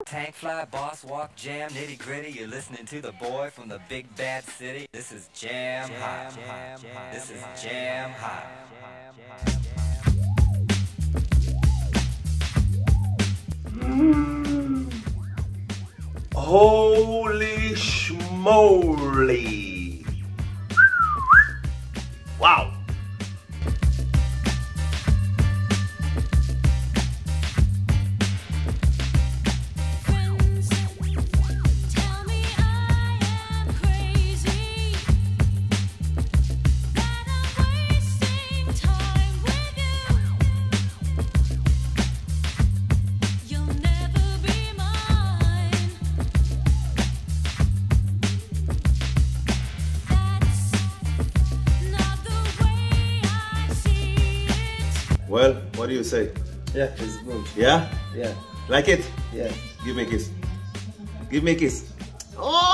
Tank fly, boss walk, jam, nitty gritty. You're listening to the boy from the big bad city. This is jam hot. This is jam hot. Holy schmoly! Wow! Well, what do you say? Yeah, it's good. Yeah? Yeah. Like it? Yeah. Give me a kiss. Give me a kiss. Oh!